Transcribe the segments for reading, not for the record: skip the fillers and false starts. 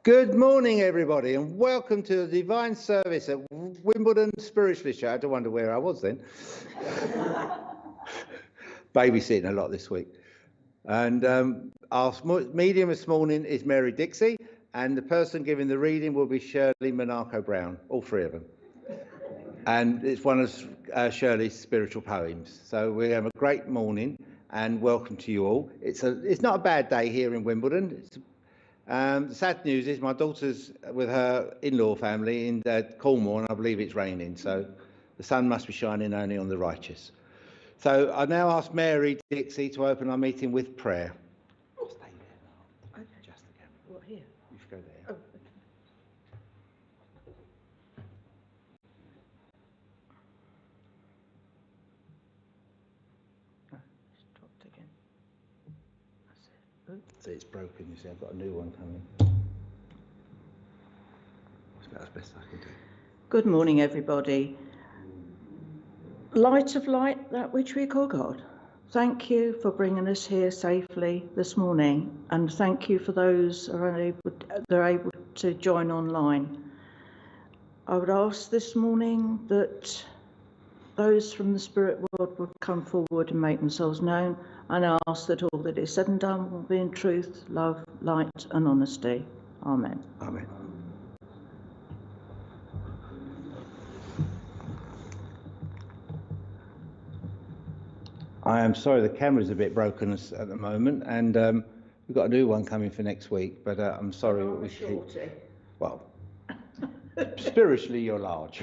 Good morning, everybody, and welcome to the divine service at Wimbledon Spiritualist Church. I had to wonder where I was then. Babysitting a lot this week. And our medium this morning is Mary Dixie, and the person giving the reading will be Shirley Monaco Brown, all three of them. And it's one of Shirley's spiritual poems. So we have a great morning, and welcome to you all. It's not a bad day here in Wimbledon. The sad news is my daughter's with her in-law family in Cornwall, and I believe it's raining, so the sun must be shining only on the righteous. So I now ask Mary Dixie to open our meeting with prayer. Stay there. Okay. Just again. What, here? You should go there. Oh, okay. It's dropped again. That's it. Oops. See, it's broken, you see, I've got a new one coming. That's about as best I can do. Good morning, everybody. Light of light, that which we call God. Thank you for bringing us here safely this morning, and thank you for those who are able to join online. I would ask this morning that those from the spirit world would come forward and make themselves known, and I ask that all that is said and done will be in truth, love, light and honesty. Amen. Amen. I am sorry the camera's a bit broken at the moment, and we've got a new one coming for next week, but I'm sorry. Well, spiritually you're large.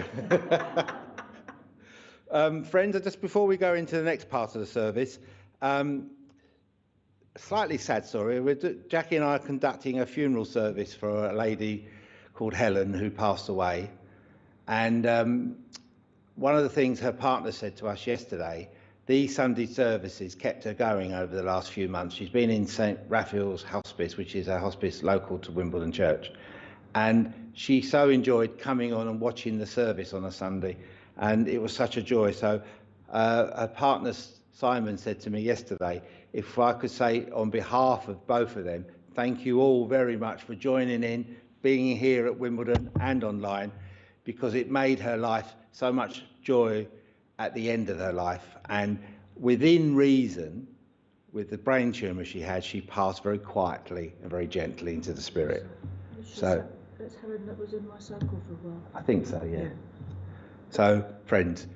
Friends, just before we go into the next part of the service, slightly sad story. Jackie and I are conducting a funeral service for a lady called Helen who passed away, and one of the things her partner said to us yesterday, these Sunday services kept her going over the last few months. She's been in St Raphael's Hospice, which is a hospice local to Wimbledon Church, and she so enjoyed coming on and watching the service on a Sunday, and it was such a joy. So her partner Simon said to me yesterday, if I could say on behalf of both of them, thank you all very much for joining in, being here at Wimbledon and online, because it made her life so much joy at the end of her life. And within reason, with the brain tumour she had, she passed very quietly and very gently into the spirit. So that's Helen that was in my circle for a while. I think so, yeah. So, friends,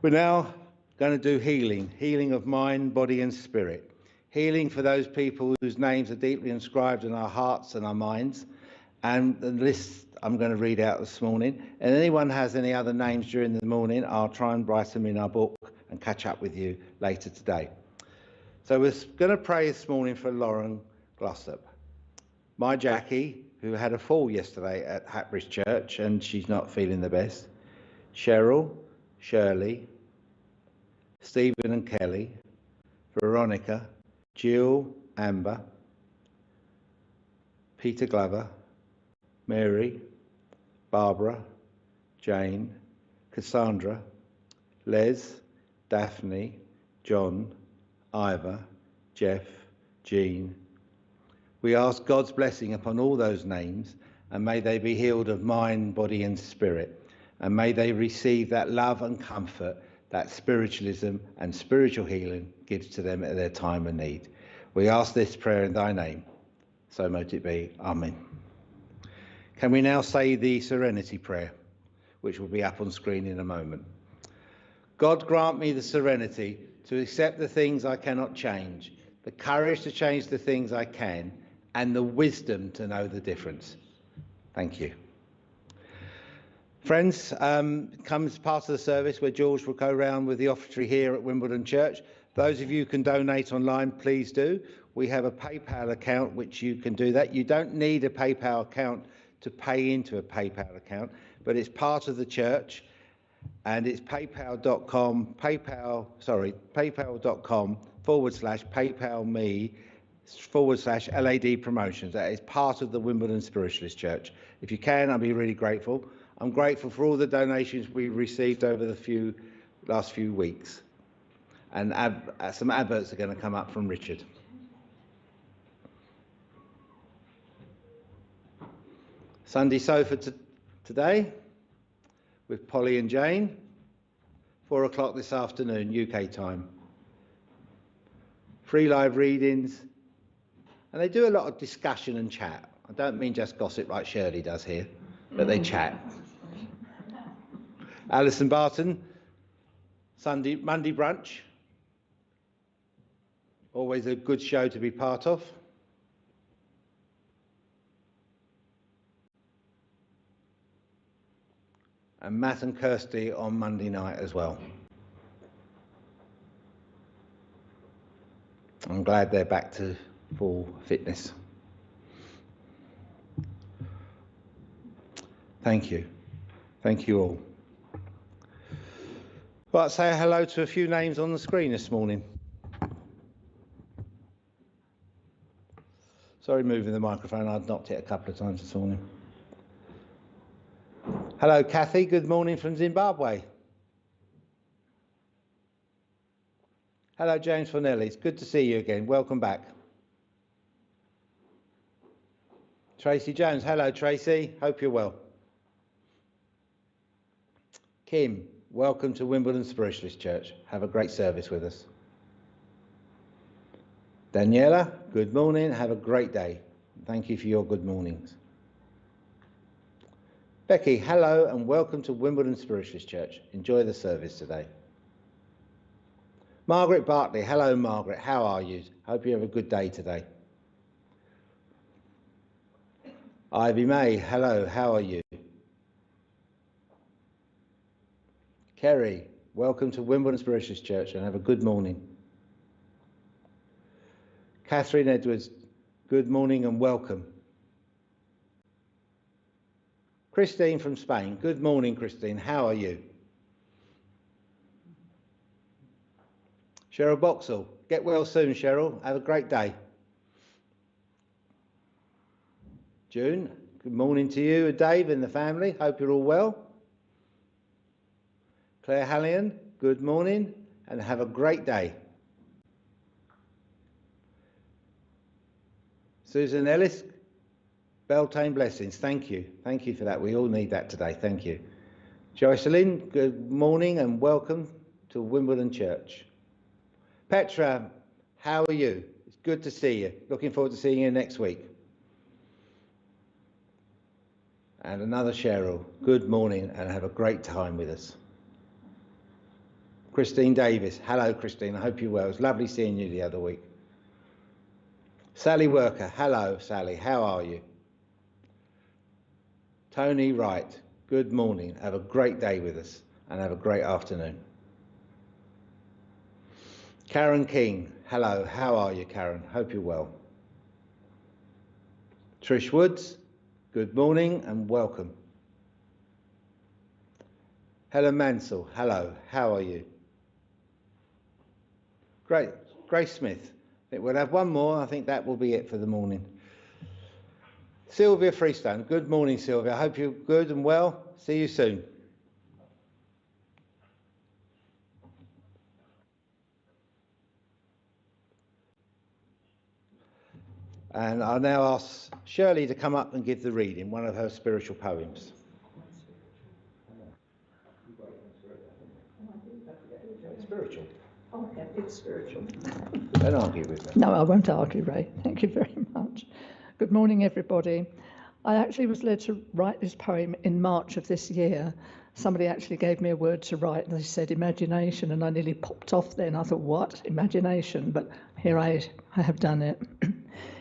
we're now going to do healing of mind, body and spirit. Healing for those people whose names are deeply inscribed in our hearts and our minds. And the list I'm going to read out this morning. And anyone has any other names during the morning, I'll try and write them in our book and catch up with you later today. So we're going to pray this morning for Lauren Glossop. My Jackie, who had a fall yesterday at Hatbridge Church and she's not feeling the best. Cheryl, Shirley, Stephen and Kelly, Veronica, Jill, Amber, Peter Glover, Mary, Barbara, Jane, Cassandra, Les, Daphne, John, Ivor, Jeff, Jean. We ask God's blessing upon all those names, and may they be healed of mind, body and spirit, and may they receive that love and comfort that spiritualism and spiritual healing gives to them at their time of need. We ask this prayer in thy name. So mote it be. Amen. Can we now say the Serenity Prayer, which will be up on screen in a moment? God grant me the serenity to accept the things I cannot change, the courage to change the things I can, and the wisdom to know the difference. Thank you. Friends, comes part of the service where George will go round with the offertory here at Wimbledon Church. Those of you who can donate online, please do. We have a PayPal account which you can do that. You don't need a PayPal account to pay into a PayPal account, but it's part of the church, and it's paypal.com, paypal.com/PayPalme/LAD promotions. That is part of the Wimbledon Spiritualist Church. If you can, I'll be really grateful. I'm grateful for all the donations we've received over the last few weeks. And some adverts are going to come up from Richard. Sunday sofa today with Polly and Jane, 4 o'clock this afternoon, UK time. Free live readings, and they do a lot of discussion and chat. I don't mean just gossip like Shirley does here, but they chat. Alison Barton, Monday brunch. Always a good show to be part of. And Matt and Kirsty on Monday night as well. I'm glad they're back to full fitness. Thank you. Thank you all. Right, say hello to a few names on the screen this morning. Sorry, moving the microphone. I'd knocked it a couple of times this morning. Hello, Kathy. Good morning from Zimbabwe. Hello, James Fornelli. It's good to see you again. Welcome back. Tracy Jones. Hello, Tracy. Hope you're well. Kim, welcome to Wimbledon Spiritualist Church. Have a great service with us. Daniela, good morning. Have a great day. Thank you for your good mornings. Becky, hello and welcome to Wimbledon Spiritualist Church. Enjoy the service today. Margaret Bartley, hello Margaret, how are you? Hope you have a good day today. Ivy May, hello, how are you? Kerry, welcome to Wimbledon Spiritualist Church and have a good morning. Catherine Edwards, good morning and welcome. Christine from Spain, good morning Christine, how are you? Cheryl Boxall, get well soon Cheryl, have a great day. June, good morning to you, Dave and the family, hope you're all well. Claire Hallian, good morning and have a great day. Susan Ellis, Beltane blessings, thank you. Thank you for that, we all need that today, thank you. Jocelyn, good morning and welcome to Wimbledon Church. Petra, how are you? It's good to see you. Looking forward to seeing you next week. And another Cheryl, good morning and have a great time with us. Christine Davis, hello Christine, I hope you're well. It's lovely seeing you the other week. Sally Worker, hello Sally, how are you? Tony Wright, good morning. Have a great day with us and have a great afternoon. Karen King, hello, how are you Karen? Hope you're well. Trish Woods, good morning and welcome. Helen Mansell, hello, how are you? Great, Grace Smith, I think we'll have one more, I think that will be it for the morning. Sylvia Freestone, good morning Sylvia, I hope you're good and well, see you soon. And I'll now ask Shirley to come up and give the reading, one of her spiritual poems. Spiritual. Oh, yeah, it's spiritual. Don't argue with me. No, I won't argue, Ray. Thank you very much. Good morning, everybody. I actually was led to write this poem in March of this year. Somebody actually gave me a word to write, and they said imagination, and I nearly popped off then. I thought, what? Imagination? But here I have done it.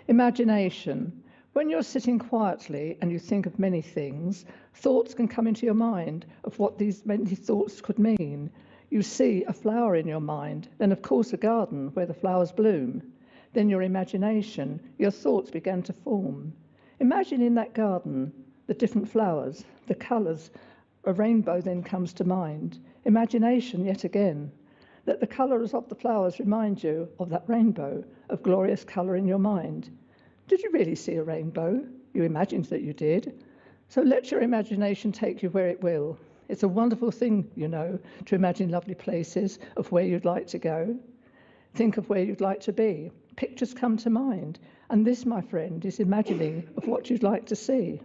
Imagination. When you're sitting quietly and you think of many things, thoughts can come into your mind of what these many thoughts could mean. You see a flower in your mind, then of course a garden where the flowers bloom. Then your imagination, your thoughts began to form. Imagine in that garden the different flowers, the colours. A rainbow then comes to mind. Imagination yet again, that the colours of the flowers remind you of that rainbow of glorious colour in your mind. Did you really see a rainbow? You imagined that you did. So let your imagination take you where it will. It's a wonderful thing, you know, to imagine lovely places of where you'd like to go. Think of where you'd like to be. Pictures come to mind. And this, my friend, is imagining of what you'd like to see.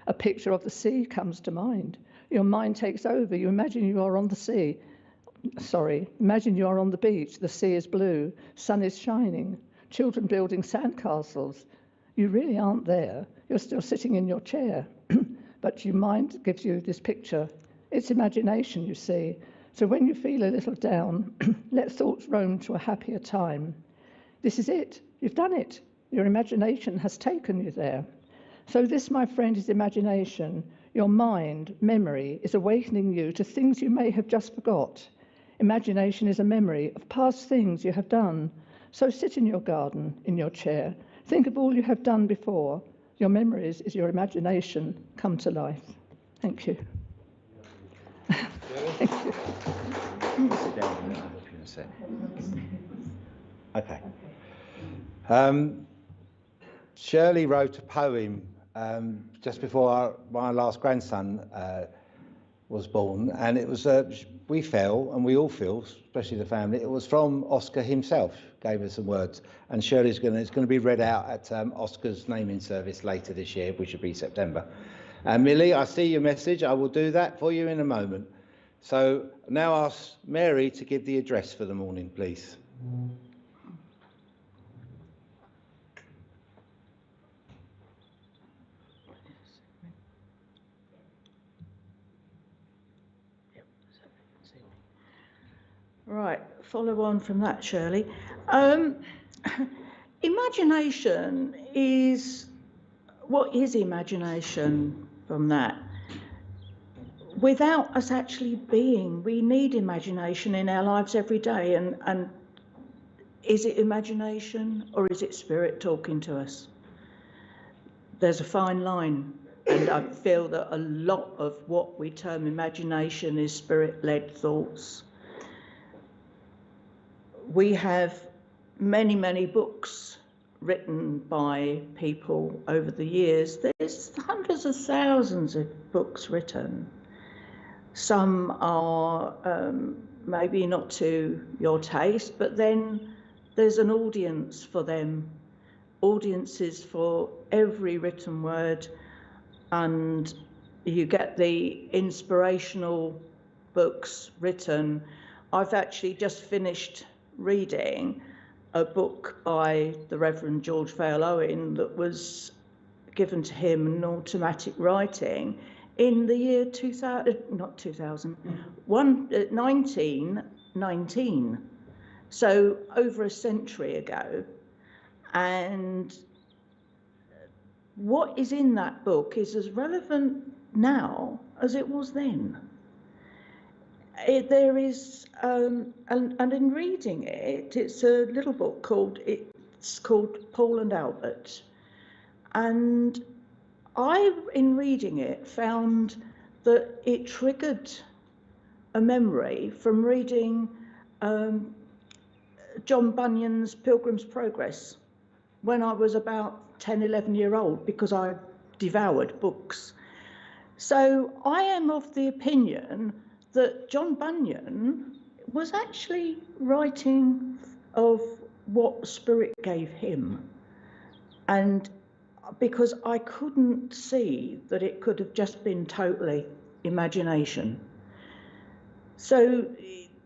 A picture of the sea comes to mind. Your mind takes over. You imagine you are on the sea. Imagine you are on the beach. The sea is blue. Sun is shining. Children building sandcastles. You really aren't there. You're still sitting in your chair. But your mind gives you this picture. It's imagination, you see. So when you feel a little down, let thoughts roam to a happier time. This is it. You've done it. Your imagination has taken you there. So this, my friend, is imagination. Your mind, memory, is awakening you to things you may have just forgot. Imagination is a memory of past things you have done. So sit in your garden, in your chair. Think of all you have done before. Your memories is your imagination come to life. Thank you. Thank you. Sit down a minute, I'll help you in a sec. Okay. Shirley wrote a poem just before my last grandson was born, and it was, we felt, and we all feel, especially the family, it was from Oscar himself, gave us some words, and Shirley's it's going to be read out at Oscar's naming service later this year, which should be September. Millie, I see your message. I will do that for you in a moment. So now ask Mary to give the address for the morning, please. Right, follow on from that, Shirley. Imagination is, what is imagination from that? Without us actually being, we need imagination in our lives every day. And is it imagination or is it spirit talking to us? There's a fine line. And I feel that a lot of what we term imagination is spirit-led thoughts. We have many, many books written by people over the years. There's hundreds of thousands of books written. Some are maybe not to your taste, but then there's an audience for them, audiences for every written word, and you get the inspirational books written. I've actually just finished reading a book by the Reverend George Vale Owen that was given to him in automatic writing in the year 1919, so over a century ago. And what is in that book is as relevant now as it was then. There is, and in reading it, it's a little book called Paul and Albert. And I, in reading it, found that it triggered a memory from reading John Bunyan's Pilgrim's Progress when I was about 10, 11 years old, because I devoured books. So I am of the opinion that John Bunyan was actually writing of what Spirit gave him. And because I couldn't see that it could have just been totally imagination. So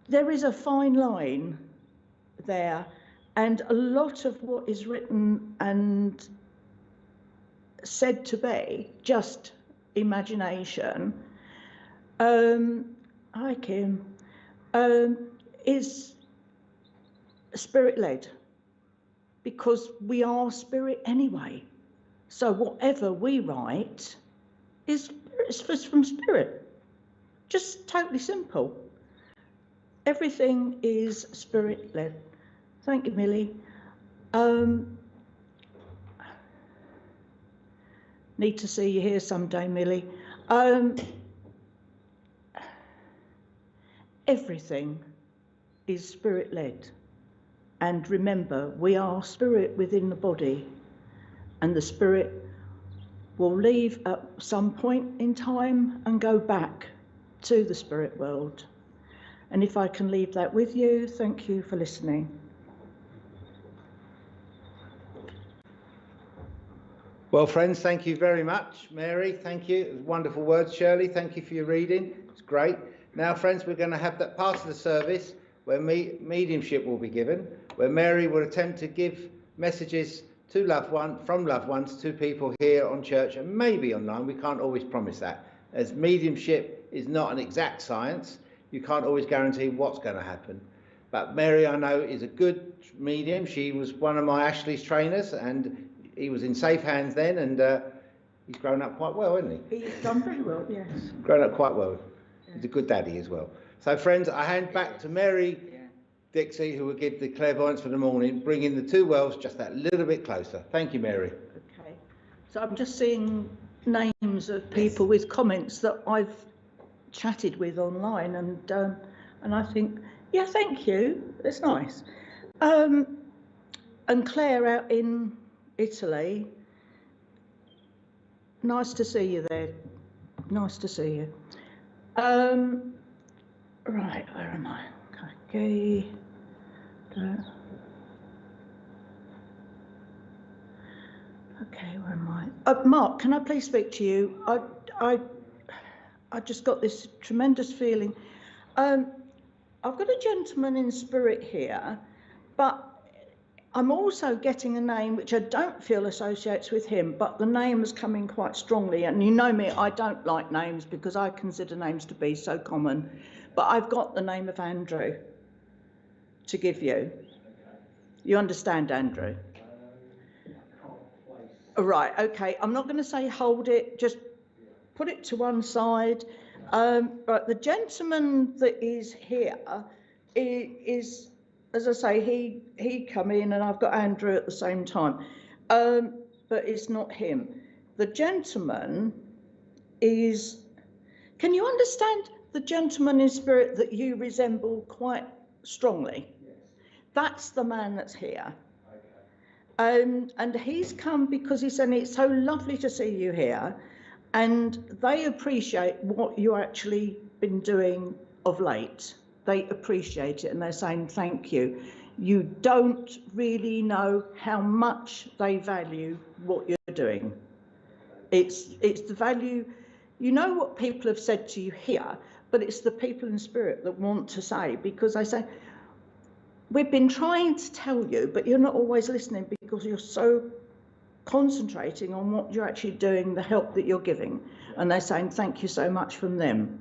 there is a fine line there, and a lot of what is written and said to be just imagination, hi Kim, is spirit-led, because we are spirit anyway. So whatever we write is from spirit. Just totally simple. Everything is spirit-led. Thank you, Millie. Need to see you here someday, Millie. Everything is spirit-led. And remember, we are spirit within the body, and the spirit will leave at some point in time and go back to the spirit world. And if I can leave that with you, thank you for listening. Well, friends, thank you very much. Mary, thank you. Wonderful words. Shirley, thank you for your reading. It's great. Now, friends, we're going to have that part of the service where mediumship will be given, where Mary will attempt to give messages to from loved ones to people here on church and maybe online. We can't always promise that. As mediumship is not an exact science, you can't always guarantee what's going to happen. But Mary, I know, is a good medium. She was one of my Ashley's trainers, and he was in safe hands then, and he's grown up quite well, hasn't he? He's done very well, yes. Grown up quite well. He's a good daddy as well. So, friends, I hand back to Mary Dixie, who will give the clairvoyance for the morning, bringing the two worlds just that little bit closer. Thank you, Mary. Okay. So I'm just seeing names of people with comments that I've chatted with online, and I think, yeah, thank you. It's nice. And Claire out in Italy. Nice to see you there. Nice to see you. Right, where am I? Okay. Okay, where am I? Mark, can I please speak to you? I just got this tremendous feeling. I've got a gentleman in spirit here, but I'm also getting a name which I don't feel associates with him, but the name is coming quite strongly. And you know me, I don't like names because I consider names to be so common. But I've got the name of Andrew to give you. You understand, Andrew? Right, okay. I'm not going to say hold it, just put it to one side. But the gentleman that is here is, as I say, he come in and I've got Andrew at the same time, but it's not him. The gentleman is, can you understand the gentleman in spirit that you resemble quite strongly? Yes. That's the man that's here. Okay. And he's come because he said it's so lovely to see you here, and they appreciate what you actually been doing of late. They appreciate it and they're saying thank you. You don't really know how much they value what you're doing. It's the value, you know what people have said to you here, but it's the people in spirit that want to say, because they say, we've been trying to tell you, but you're not always listening because you're so concentrating on what you're actually doing, the help that you're giving. And they're saying thank you so much from them.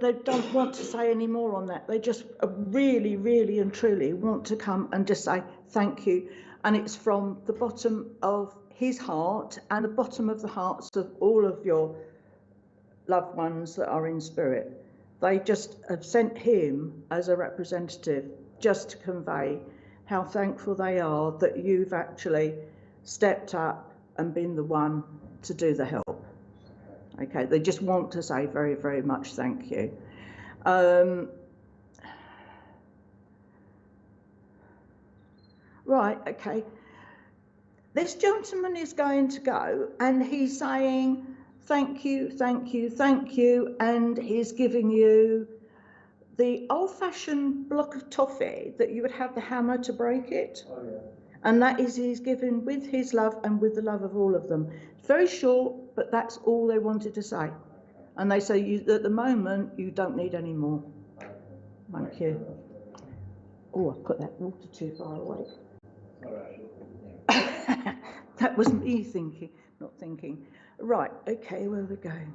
They don't want to say any more on that. They just really, really and truly want to come and just say thank you. And it's from the bottom of his heart and the bottom of the hearts of all of your loved ones that are in spirit. They just have sent him as a representative just to convey how thankful they are that you've actually stepped up and been the one to do the help. Okay, they just want to say very, very much thank you. Right, okay. This gentleman is going to go and he's saying thank you, thank you, thank you, and he's giving you the old-fashioned block of toffee that you would have the hammer to break it. Oh, yeah. And that is he's given with his love and with the love of all of them. It's very short, but that's all they wanted to say. And they say at the moment, you don't need any more. Thank you. Oh, I put that water too far away. That was me thinking, not thinking. Right, okay, where are we going?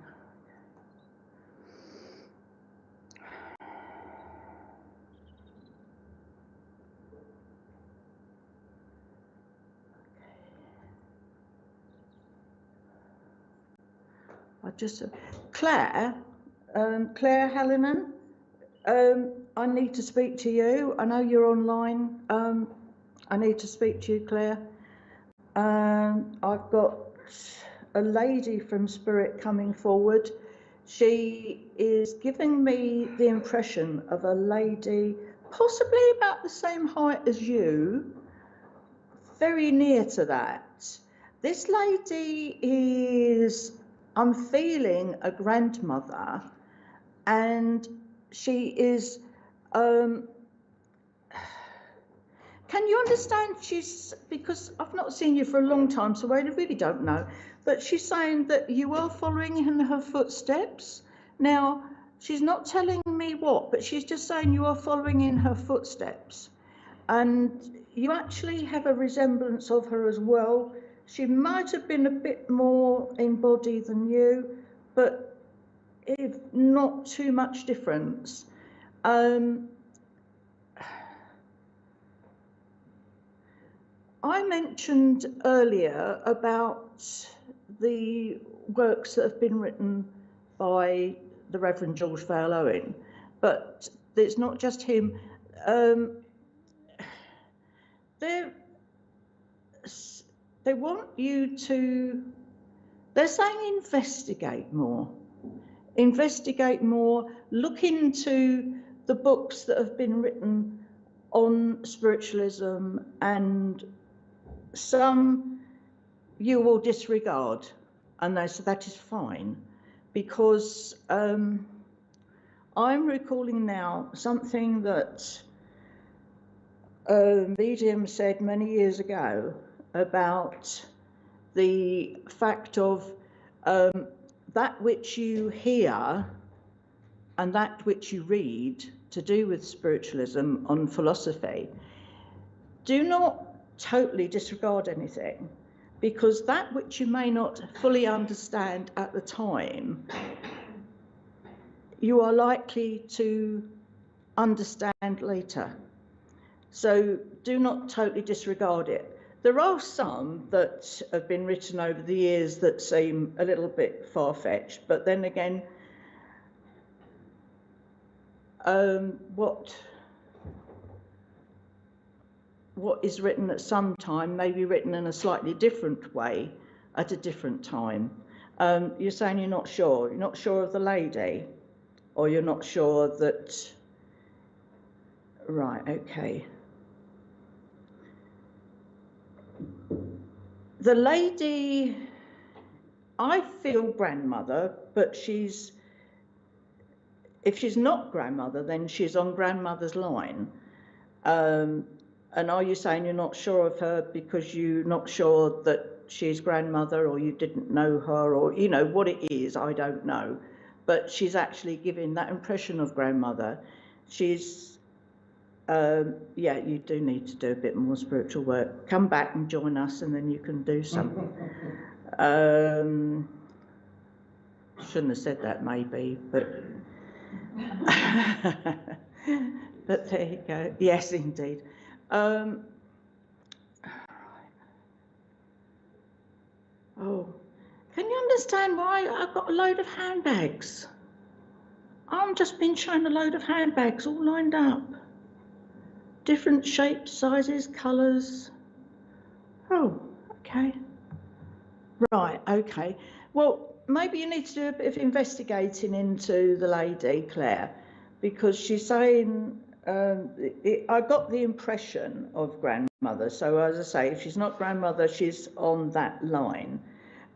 Claire Hallinan, I need to speak to you. I know you're online. I need to speak to you, Claire. I've got a lady from Spirit coming forward. She is giving me the impression of a lady possibly about the same height as you, very near to that. This lady is, I'm feeling, a grandmother, and she is, can you understand? Because I've not seen you for a long time, so I really don't know. But she's saying that you are following in her footsteps. Now, she's not telling me what, but she's just saying you are following in her footsteps. And you actually have a resemblance of her as well. She might have been a bit more in body than you, but if not too much difference. I mentioned earlier about the works that have been written by the Reverend George Vale Owen, but it's not just him. They want you to, they're saying investigate more, look into the books that have been written on spiritualism, and some you will disregard, and they said that is fine, because I'm recalling now something that a medium said many years ago about the fact of that which you hear and that which you read to do with spiritualism on philosophy. Do not totally disregard anything, because that which you may not fully understand at the time, you are likely to understand later. So do not totally disregard it. There are some that have been written over the years that seem a little bit far-fetched, but then again, what is written at some time may be written in a slightly different way at a different time. You're saying you're not sure of the lady, or you're not sure that, right, okay. The lady, I feel grandmother, but if she's not grandmother, then she's on grandmother's line. And are you saying you're not sure of her because you're not sure that she's grandmother, or you didn't know her, or you know what it is? I don't know, but she's actually giving that impression of grandmother. She's, yeah, you do need to do a bit more spiritual work. Come back and join us, and then you can do something. Shouldn't have said that, maybe, but but there you go. Yes, indeed. Oh, can you understand why I've got a load of handbags? I've just been shown a load of handbags all lined up. Different shapes, sizes, colours. Oh, okay. Right, okay. Well, maybe you need to do a bit of investigating into the lady, Claire, because she's saying, I got the impression of grandmother. So as I say, if she's not grandmother, she's on that line.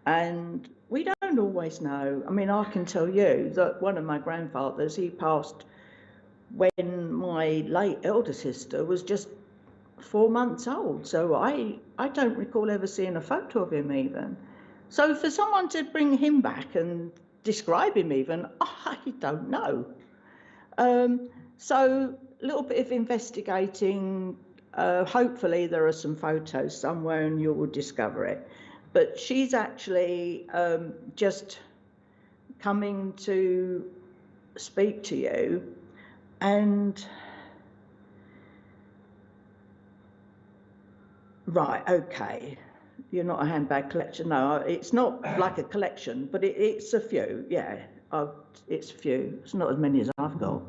And we don't always know. I mean, I can tell you that one of my grandfathers, he passed when my late elder sister was just 4 months old. So I don't recall ever seeing a photo of him even. So for someone to bring him back and describe him even, I don't know. So a little bit of investigating. Hopefully there are some photos somewhere and you will discover it. But she's actually just coming to speak to you, and right, okay, you're not a handbag collection. No, it's not like a collection, but it's a few. Yeah, it's a few. It's not as many as I've got.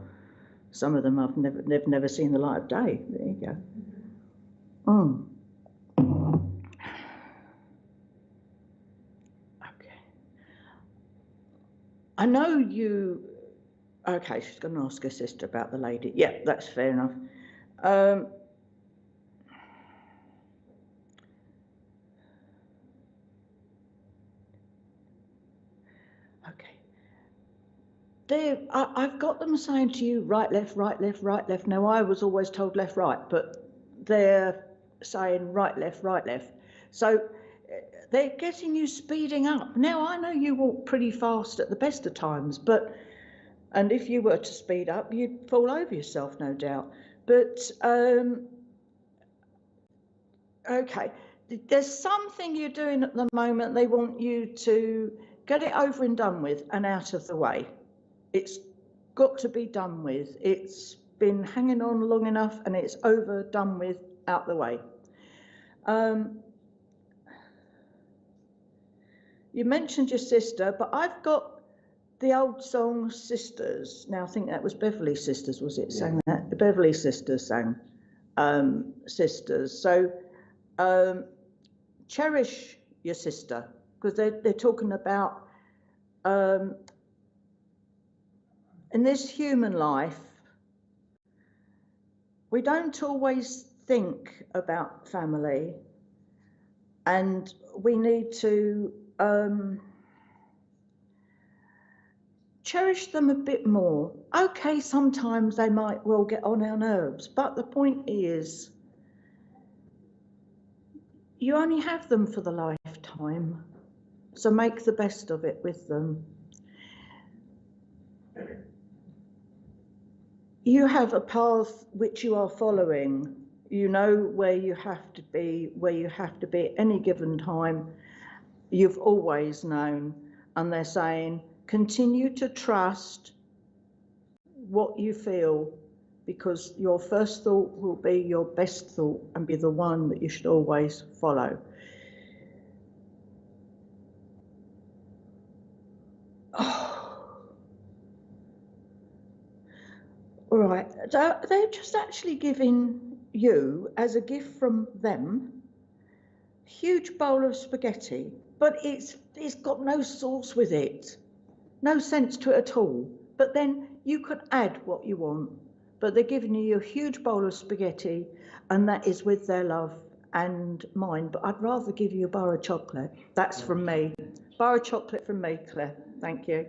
Some of them I've never seen the light of day. There you go. Okay. I know you. Okay, she's going to ask her sister about the lady. Yeah, that's fair enough. I've got them saying to you, right, left, right, left, right, left. Now, I was always told left, right, but they're saying right, left, right, left. So they're getting you speeding up. Now, I know you walk pretty fast at the best of times, and if you were to speed up, you'd fall over yourself, no doubt. But, okay, there's something you're doing at the moment. They want you to get it over and done with and out of the way. It's got to be done with. It's been hanging on long enough, and it's over, done with, out the way. You mentioned your sister, but I've got the old song Sisters. Now, I think that was Beverly Sisters, was it? Yeah. Sang that? The Beverly Sisters sang Sisters. So cherish your sister, because they're talking about in this human life, we don't always think about family, and we need to cherish them a bit more. Okay, sometimes they might well get on our nerves, but the point is, you only have them for the lifetime, so make the best of it with them. You have a path which you are following. You know where you have to be, at any given time. You've always known, and they're saying, continue to trust what you feel, because your first thought will be your best thought and be the one that you should always follow. All right, so they're just actually giving you, as a gift from them, a huge bowl of spaghetti, but it's got no sauce with it, no sense to it at all. But then you could add what you want, but they're giving you a huge bowl of spaghetti, and that is with their love and mine. But I'd rather give you a bar of chocolate. That's from me. Bar of chocolate from me, Claire. Thank you.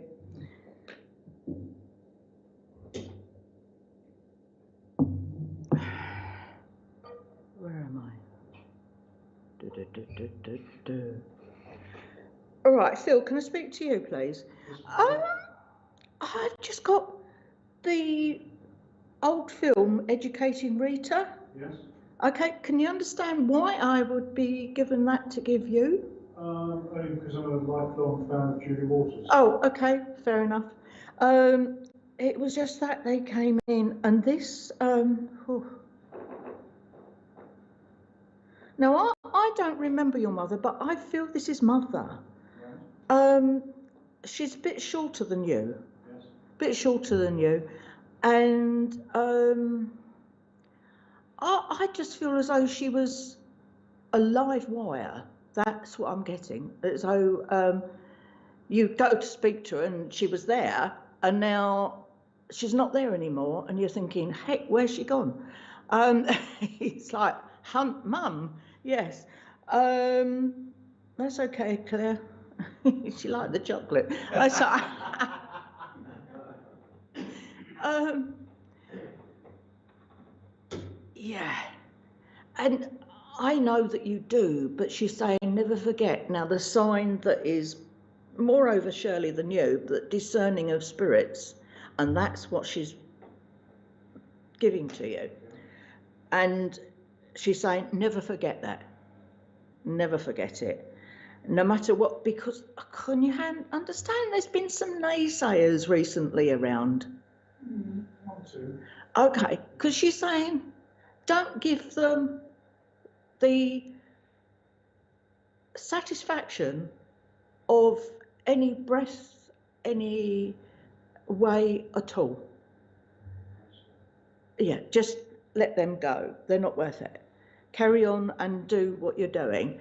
Where am I? All right, Phil, can I speak to you, please? I've just got the old film, Educating Rita. Yes. Okay, can you understand why I would be given that to give you? Only because I'm a lifelong fan of Julie Waters. Oh, okay, fair enough. It was just that they came in, and this, Now, I don't remember your mother, but I feel this is Mother. Right. She's a bit shorter than you. Yes. A bit shorter than you. And I just feel as though she was a live wire. That's what I'm getting. As though you go to speak to her and she was there, and now she's not there anymore, and you're thinking, heck, where's she gone? It's like, Mum, yes. That's okay, Claire. She liked the chocolate. Yeah. And I know that you do, but she's saying never forget. Now, the sign that is moreover surely than you, but discerning of spirits, and that's what she's giving to you. And she's saying never forget that. Never forget it. No matter what, because can you understand there's been some naysayers recently around? One, two. Okay, because she's saying don't give them the satisfaction of any breath, any way at all. Yeah, just let them go. They're not worth it. Carry on and do what you're doing.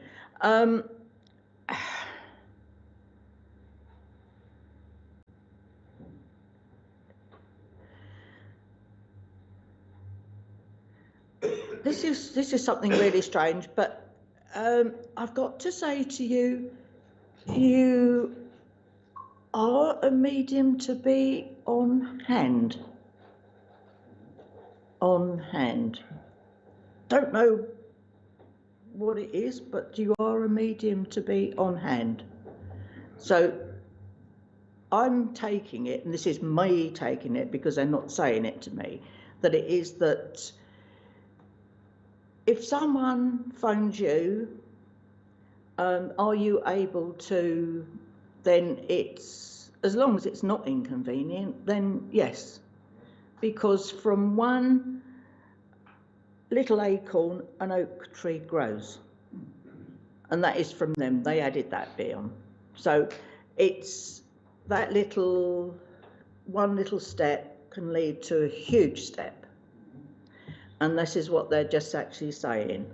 This is something really strange, but I've got to say to you, you are a medium to be on hand. On hand. don't know what it is, but you are a medium to be on hand. So I'm taking it, and this is me taking it because they're not saying it to me, that it is that if someone phones you, are you able to, then it's, as long as it's not inconvenient, then yes. Because from one little acorn, an oak tree grows. And that is from them. They added that bit on. So it's that one little step can lead to a huge step. And this is what they're just actually saying.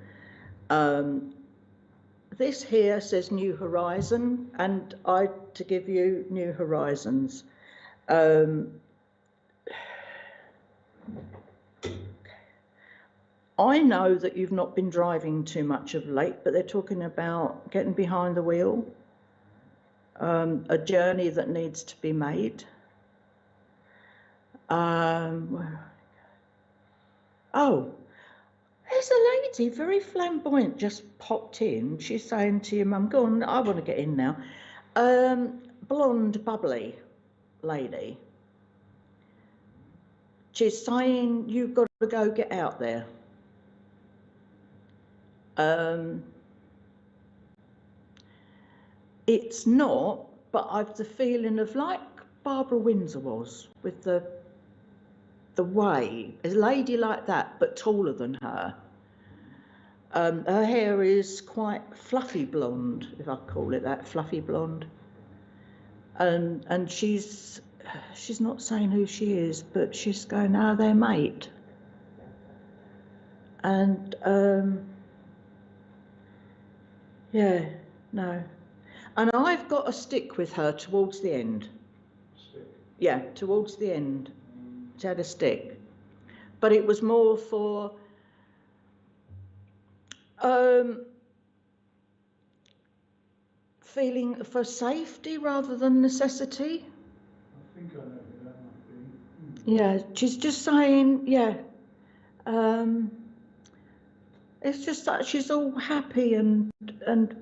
This here says New Horizon, and to give you New Horizons. I know that you've not been driving too much of late, but they're talking about getting behind the wheel, a journey that needs to be made. Oh, there's a lady, very flamboyant, just popped in. She's saying to your mum, go on, I want to get in now. Blonde, bubbly lady. She's saying, you've got to go get out there. It's not, but I've the feeling of like Barbara Windsor was with the way, a lady like that, but taller than her. Her hair is quite fluffy blonde, if I call it that, fluffy blonde. And she's not saying who she is, but she's going, oh, their mate. And yeah, no. And I've got a stick with her towards the end. Stick. Yeah, towards the end. She had a stick. But it was more for feeling for safety rather than necessity. I think I know who that might be. Yeah, she's just saying, yeah. It's just that she's all happy and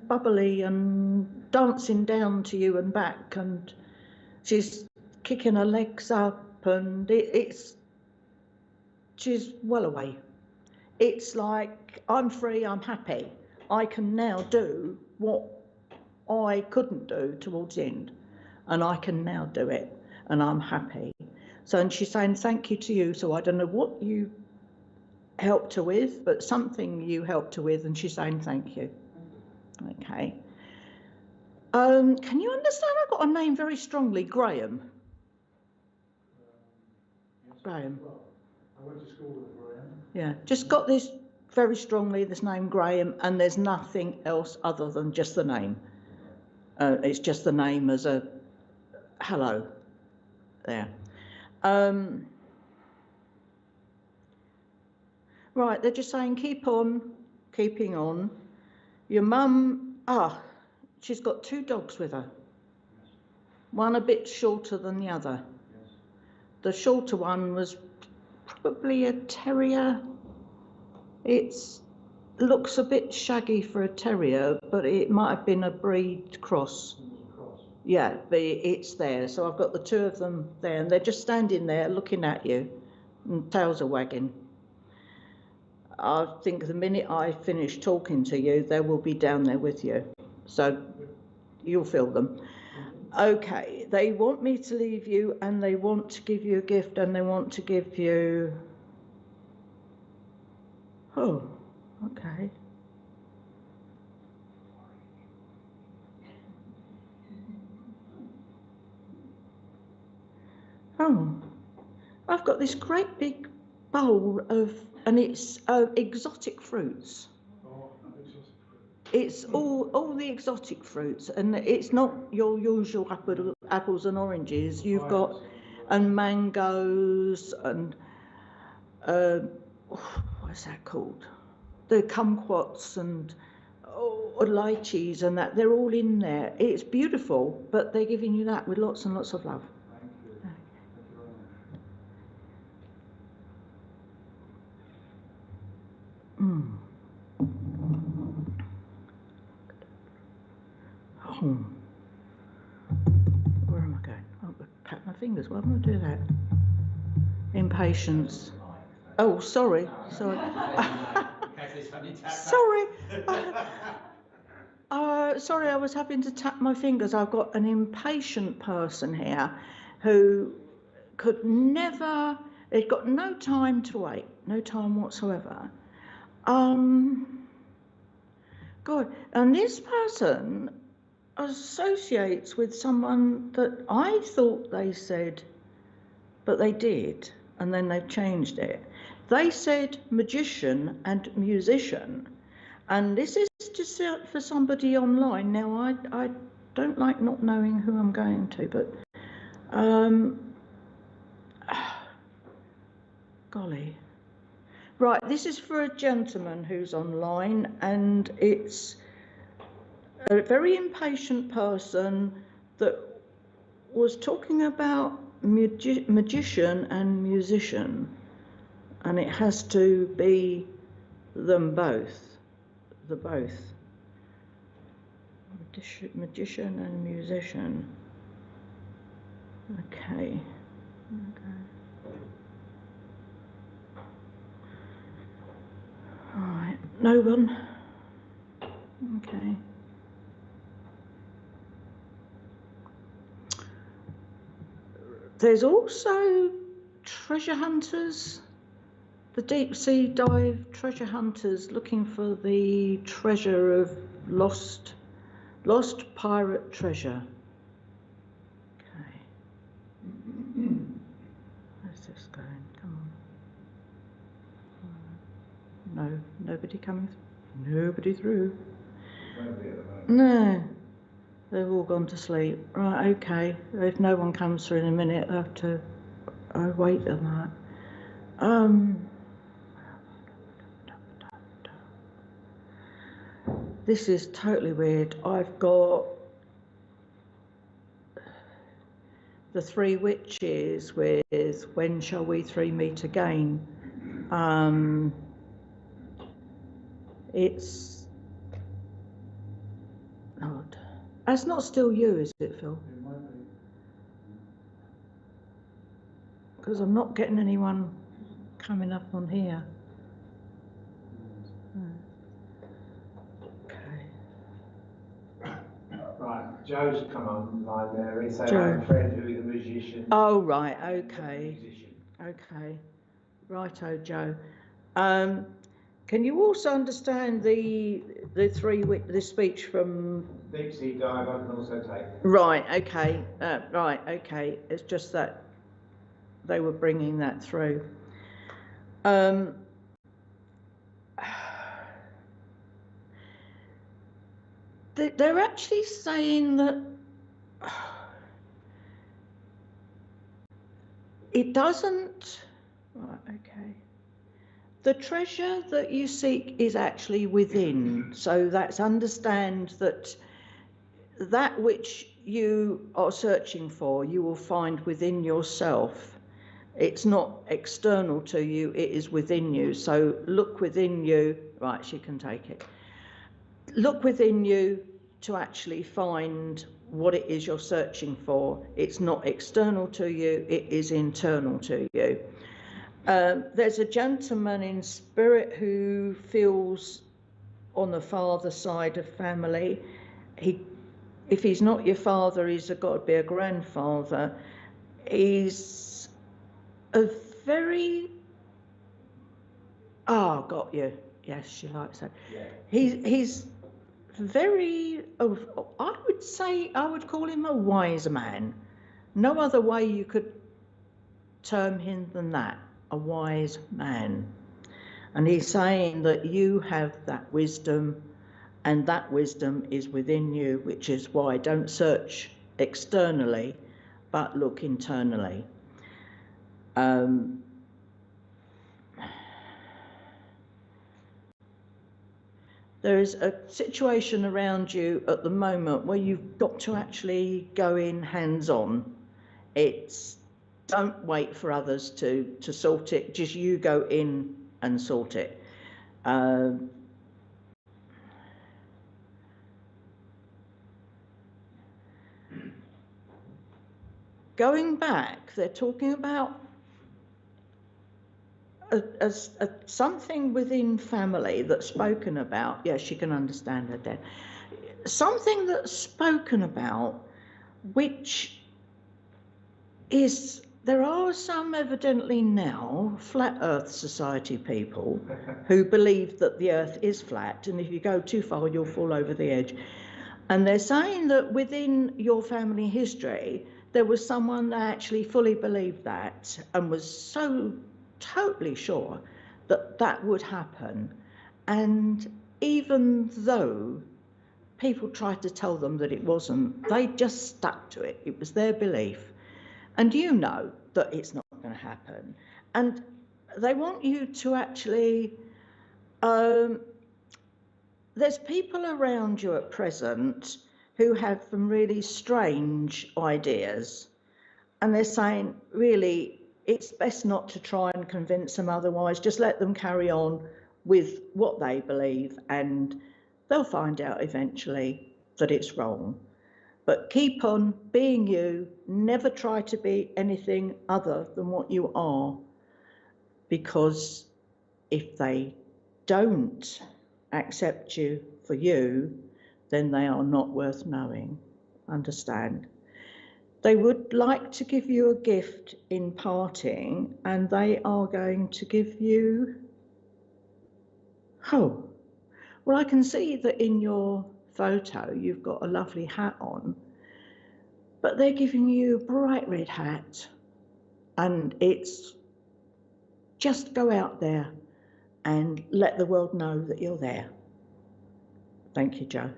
bubbly and dancing down to you and back, and she's kicking her legs up, and she's well away. It's like, I'm free, I'm happy. I can now do what I couldn't do towards the end, and I can now do it, and I'm happy. So, and she's saying thank you to you. So I don't know what you helped her with, but something you helped her with, and she's saying thank you. Okay. Can you understand? I got a name very strongly, Graham. Yes. Graham. Well, I went to school with Graham. Yeah, just got this very strongly, this name Graham, and there's nothing else other than just the name. It's just the name as a hello there. Right, they're just saying keep on, keeping on. Your mum, she's got 2 dogs with her. One a bit shorter than the other. The shorter one was probably a terrier. It looks a bit shaggy for a terrier, but it might have been a breed cross. Yeah, but it's there. So I've got the 2 of them there, and they're just standing there looking at you, and tails are wagging. I think the minute I finish talking to you, they will be down there with you. So you'll feel them. Okay, they want me to leave you, and they want to give you a gift, and they want to give you... Oh, okay. Oh, I've got this great big bowl of, and it's exotic fruits. It's all the exotic fruits, and it's not your usual apples and oranges. You've got, and mangoes, and what's that called? The kumquats and lychees and that. They're all in there. It's beautiful, but they're giving you that with lots and lots of love. Thank you. Thank you very much. Oh. Where am I going? Oh, pat my fingers. Why would I do that? Impatience. Oh, sorry. Sorry. Sorry. Sorry, I was having to tap my fingers. I've got an impatient person here who could never, they've got no time to wait, no time whatsoever. God, and this person associates with someone that I thought they said, but they did, and then they've changed it. They said magician and musician, and this is just for somebody online. Now, I don't like not knowing who I'm going to, but golly. Right, this is for a gentleman who's online, and it's a very impatient person that was talking about magician and musician, and it has to be them both, the both. Magician and musician. Okay. All right, no one. Okay. There's also treasure hunters, the deep sea dive treasure hunters looking for the treasure of lost pirate treasure. Okay. Where's this going? Come on. No, nobody coming through. Nobody through. No. They've all gone to sleep. Right, okay. If no one comes through in a minute, I'll have to wait on that. This is totally weird. I've got the three witches with When Shall We Three Meet Again. It's odd. That's not still you, is it, Phil? It might be. Because I'm not getting anyone coming up on here. Okay. Right, Joe's come online there. He's saying, Joe. I have a friend who is a musician. Oh, right, okay. Musician. Okay. Righto, Joe. Can you also understand the speech from... Deep sea dive I can also take. Right, okay. Right, okay. It's just that they were bringing that through. They're actually saying that it doesn't... Right, okay. The treasure that you seek is actually within. So that's understand that that which you are searching for, you will find within yourself. It's not external to you, it is within you. So look within you. Right, she can take it. Look within you to actually find what it is you're searching for. It's not external to you, it is internal to you. There's a gentleman in spirit who feels on the father side of family. If he's not your father, he's got to be a grandfather. He's a very... Oh, got you. Yes, she likes that. Yeah. He's very... I would say, I would call him a wise man. No other way you could term him than that. A wise man. And he's saying that you have that wisdom, and that wisdom is within you, which is why don't search externally, but look internally. There is a situation around you at the moment where you've got to actually go in hands-on. Don't wait for others to sort it, just you go in and sort it. Going back, they're talking about something within family that's spoken about. Yes, she can understand her dad. Something that's spoken about, which is, there are some evidently now flat earth society people who believe that the earth is flat, and if you go too far you'll fall over the edge. And they're saying that within your family history there was someone that actually fully believed that and was so totally sure that that would happen, and even though people tried to tell them that it wasn't, they just stuck to it. It was their belief. And you know that it's not going to happen. And they want you to actually, there's people around you at present who have some really strange ideas. And they're saying, really, it's best not to try and convince them otherwise. Just let them carry on with what they believe, and they'll find out eventually that it's wrong. But keep on being you. Never try to be anything other than what you are, because if they don't accept you for you, then they are not worth knowing. Understand? They would like to give you a gift in parting, and they are going to give you, oh, well, I can see that in your photo you've got a lovely hat on, but they're giving you a bright red hat, and it's just go out there and let the world know that you're there. Thank you, Joe.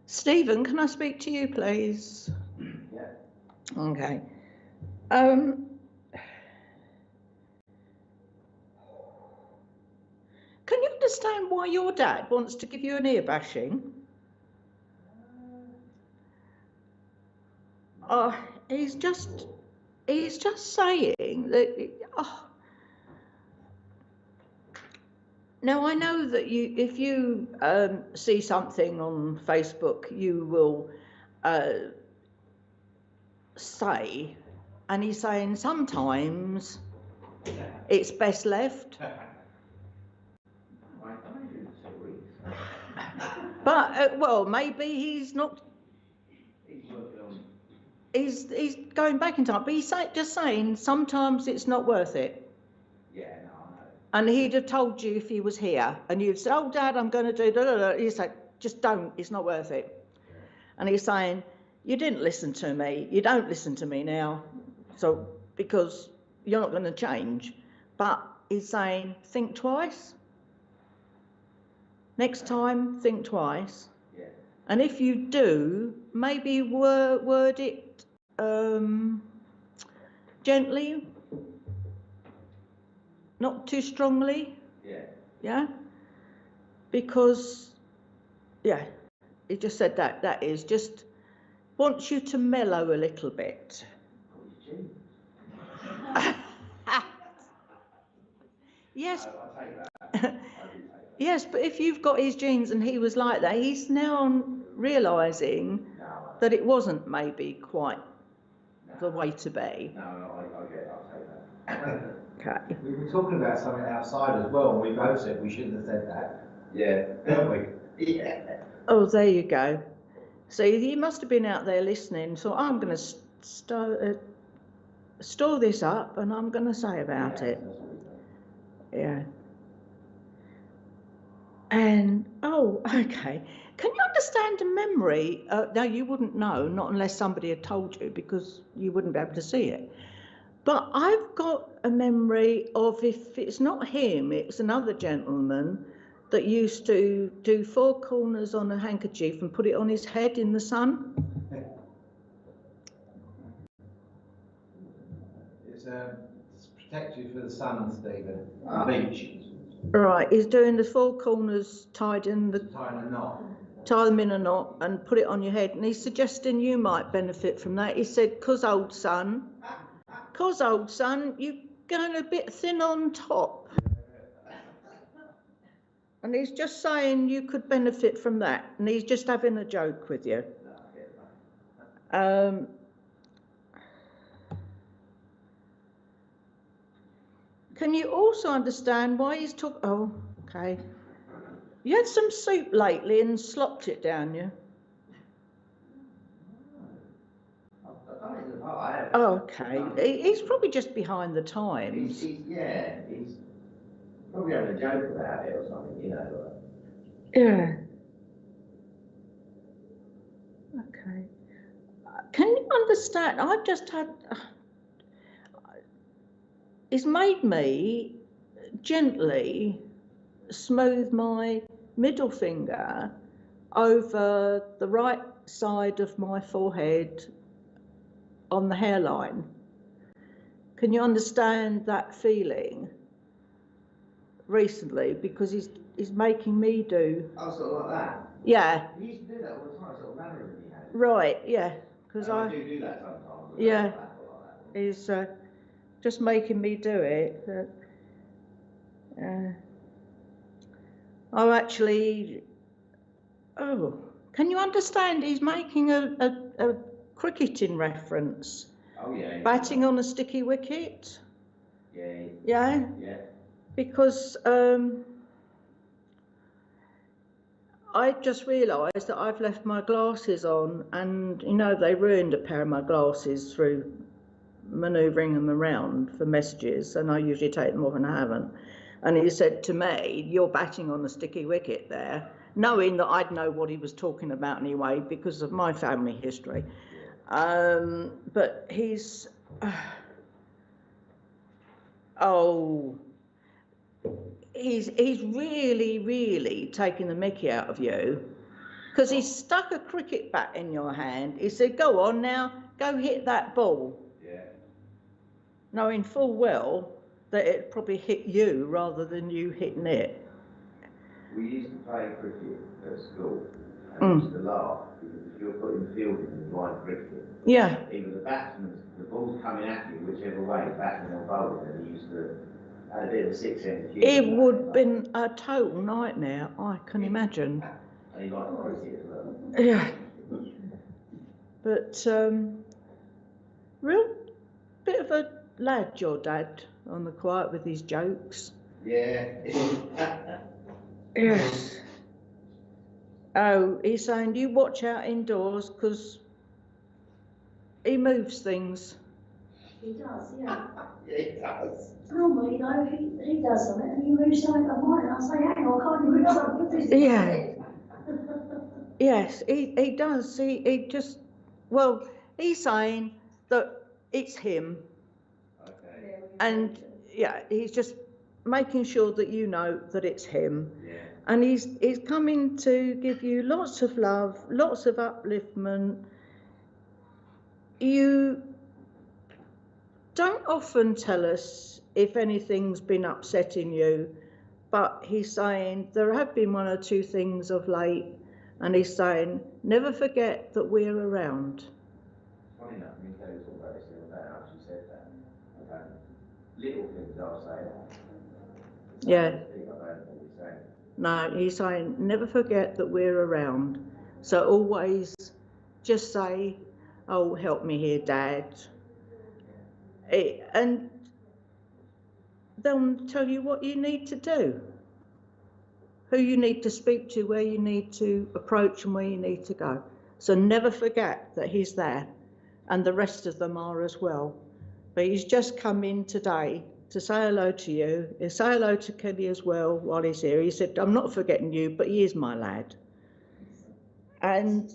Stephen, can I speak to you, please? Yeah. Okay. Can you understand why your dad wants to give you an ear bashing? He's just saying that. Now, I know that if you see something on Facebook, you will say, and he's saying sometimes it's best left. But well, maybe he's not. He's going back in time, but he's just saying sometimes it's not worth it. Yeah, no, I know. And he'd have told you if he was here, and you'd say, "Oh, Dad, I'm going to do da da da." He'd say, "Just don't. It's not worth it." Yeah. And he's saying, "You didn't listen to me. You don't listen to me now, so because you're not going to change." But he's saying, "Think twice. Next time, think twice." Yeah. And if you do, maybe word it gently, not too strongly. Yeah. Yeah? Because, yeah, he just said that is just wants you to mellow a little bit. Yes. I'll take that. Yes, but if you've got his genes and he was like that, he's now realising that it wasn't maybe quite the way to be. No, I'll take that. Okay. We were talking about something outside as well, and we both said we shouldn't have said that. Yeah. Weren't we? Yeah. Oh, there you go. So he must have been out there listening. So I'm going to store this up, and I'm going to say about it. Yeah. And, oh, okay. Can you understand a memory? Now, you wouldn't know, not unless somebody had told you, because you wouldn't be able to see it. But I've got a memory of, if it's not him, it's another gentleman that used to do 4 corners on a handkerchief and put it on his head in the sun. It's to protect you for the sun, Stephen. The beach. Right, he's doing the 4 corners tied in the... Tying a knot. tie them in a knot and put it on your head. And he's suggesting you might benefit from that. He said, 'cause old son, you're going a bit thin on top. And he's just saying you could benefit from that. And he's just having a joke with you. Can you also understand why he's talking? Oh, okay. You had some soup lately and slopped it down you. Oh, okay. He's probably just behind the times. He's probably having a joke about it or something, you know. Yeah. Okay. Can you understand? I've just had. It's made me gently smooth my middle finger over the right side of my forehead on the hairline. Can you understand that feeling recently? Because he's making me do. Oh, sort of like that? Yeah. He used to do that all the time, sort of mannerism he had. Right, yeah. Because I do that sometimes. Yeah. Like that. He's just making me do it. Can you understand? He's making a cricketing reference. Oh, yeah. Batting on a sticky wicket. Yeah. Yeah? Yeah. Because I just realised that I've left my glasses on, and, you know, they ruined a pair of my glasses through manoeuvring them around for messages, and I usually take them off and I haven't. And he said to me, "You're batting on a sticky wicket there," knowing that I'd know what he was talking about anyway because of my family history. But he's he's really taking the mickey out of you, because he stuck a cricket bat in your hand. He said, "Go on now, go hit that ball." Knowing full well that it probably hit you rather than you hitting it. We used to play cricket at school, and we used to laugh, because if you're putting the field in blind cricket, Yeah. either the ball's coming at you, whichever way, batsman or bowler, and he used to have a bit of a six-sense humour. It would have been a total nightmare, I can imagine. And he liked cricket as well. Yeah. But, real bit of a lad, your dad, on the quiet with his jokes. Yeah. Yes. Oh, he's saying you watch out indoors because he moves things. He does, yeah. Yeah, he does. Normally, though, he does something and he moves something of mine, and I say, "Hang on, can't you move something with this?" Yeah. Yes, he does. He just, well, he's saying that it's him. Okay. And yeah, he's just making sure that you know that it's him. Yeah. And he's coming to give you lots of love, lots of upliftment. You don't often tell us if anything's been upsetting you, but he's saying there have been one or two things of late, and he's saying never forget that we're around. Funny enough, me and Kelly talked about this the other day, and she said that. Okay. Little things I'll say. Yeah. No, he's saying never forget that we're around. So always just say, "Oh, help me here, Dad." And they'll tell you what you need to do, who you need to speak to, where you need to approach and where you need to go. So never forget that he's there, and the rest of them are as well. But he's just come in today to say hello to you. He'll say hello to Kelly as well while he's here. He said, "I'm not forgetting you, but he is my lad." And,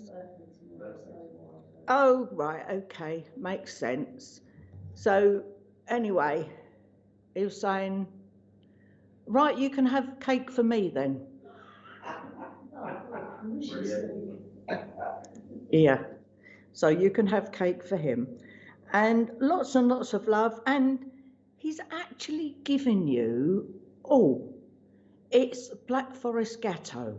oh, right, okay, makes sense. So, anyway, he was saying, "Right, you can have cake for me then." Yeah, so you can have cake for him. And lots of love. And he's actually given you, it's Black Forest Gatto.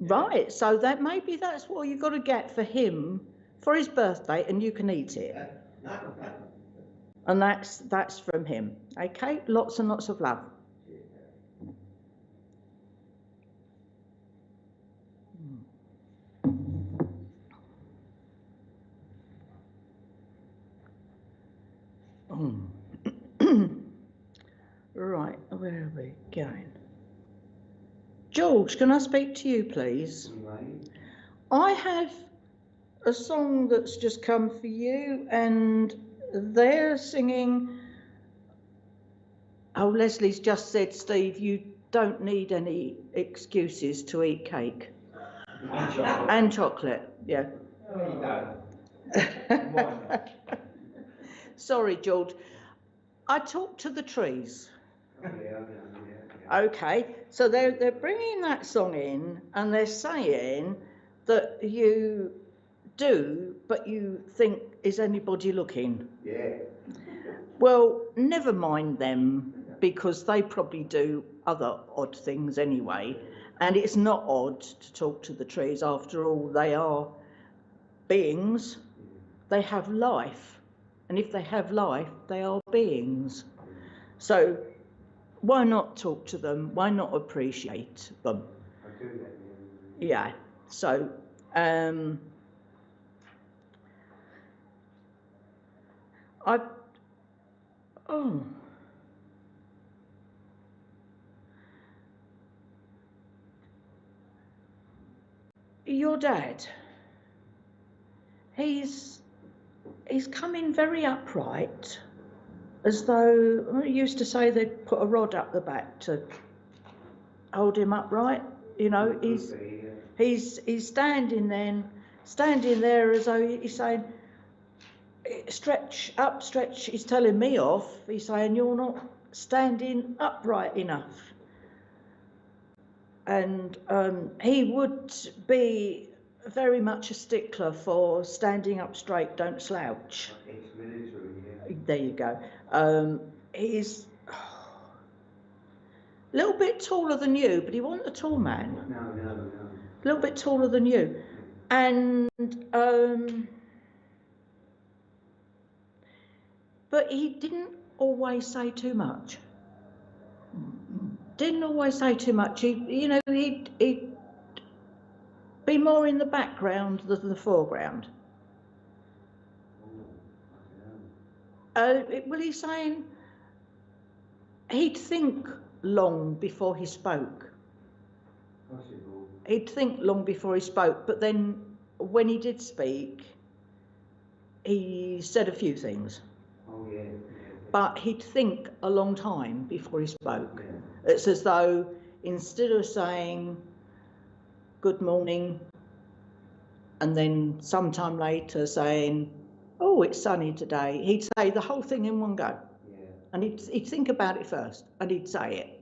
Right, so that maybe that's what you've got to get for him for his birthday, and you can eat it. And that's from him. Okay, lots and lots of love. Right, where are we going? George, can I speak to you, please? I have a song that's just come for you, and they're singing. Oh, Leslie's just said, Steve, you don't need any excuses to eat cake. And chocolate, yeah. Sorry, George. I talk to the trees. Okay, so they're bringing that song in, and they're saying that you do, but you think, is anybody looking? Yeah. Well, never mind them, because they probably do other odd things anyway, and it's not odd to talk to the trees. After all, they are beings. They have life, and if they have life, they are beings. So why not talk to them? Why not appreciate them? I do that. Yeah, so your dad, he's coming very upright, as though, I used to say they'd put a rod up the back to hold him upright. You know, he's standing there as though he's saying, stretch up, stretch. He's telling me off. He's saying, you're not standing upright enough. And he would be very much a stickler for standing up straight, don't slouch. Ex-military, yeah. There you go. He's a little bit taller than you, but he wasn't a tall man. No. A little bit taller than you. And but he didn't always say too much. Didn't always say too much. He'd be more in the background than the foreground. Well, he's saying he'd think long before he spoke. He'd think long before he spoke, but then when he did speak, he said a few things. Oh, yeah. But he'd think a long time before he spoke. It's as though instead of saying good morning and then sometime later saying, oh, it's sunny today, he'd say the whole thing in one go. Yeah. And he'd think about it first and he'd say it.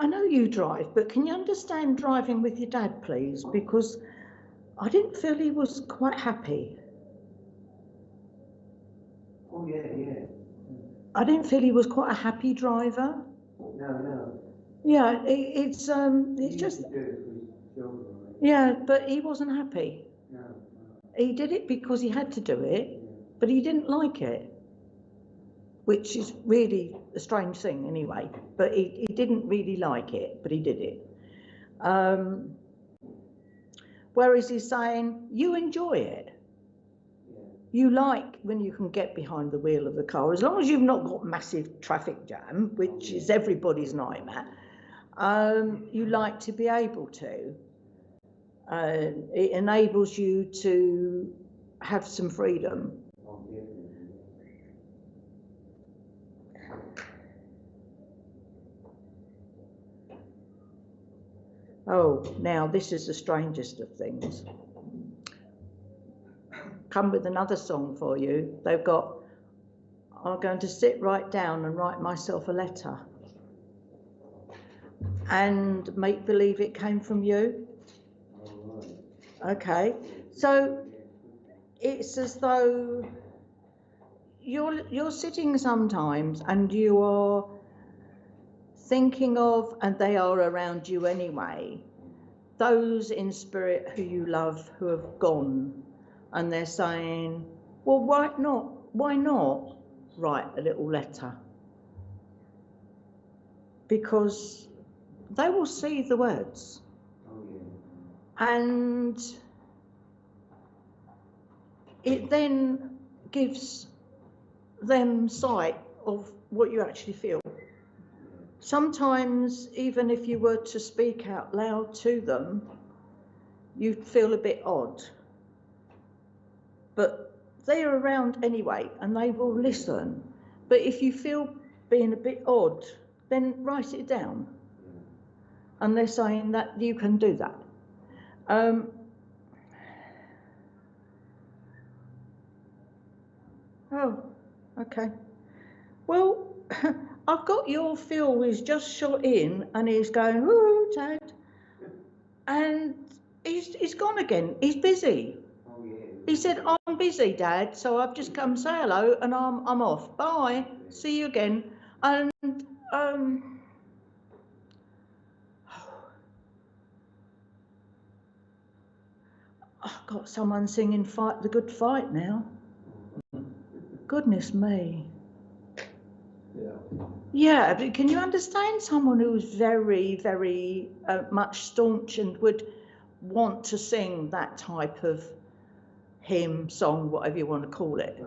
I know you drive, but can you understand driving with your dad, please? Because I didn't feel he was quite happy. Oh, yeah. I didn't feel he was quite a happy driver. No. Yeah, it's just. Yeah, but he wasn't happy. No. He did it because he had to do it, but he didn't like it, which is really a strange thing anyway. But he didn't really like it, but he did it. Whereas he's saying, you enjoy it. You like when you can get behind the wheel of the car, as long as you've not got massive traffic jam, which is everybody's nightmare. You like to be able to. It enables you to have some freedom. Oh, now this is the strangest of things. Come with another song for you. They've got, I'm going to sit right down and write myself a letter and make believe it came from you. Okay, so it's as though you're sitting sometimes and you are thinking of, and they are around you anyway, those in spirit who you love who have gone, and they're saying, well, why not write a little letter? Because they will see the words. And it then gives them sight of what you actually feel. Sometimes, even if you were to speak out loud to them, you'd feel a bit odd. But they're around anyway, and they will listen. But if you feel being a bit odd, then write it down. And they're saying that you can do that. Oh, okay. Well, I've got your Phil who's just shot in and he's going, ooh, Dad. And he's gone again. He's busy. Oh, yeah. He said, I'm busy, Dad, so I've just come say hello and I'm off. Bye. See you again. And I've got someone singing Fight the Good Fight now. Goodness me. Yeah, but can you understand someone who's very, very much staunch and would want to sing that type of hymn, song, whatever you want to call it?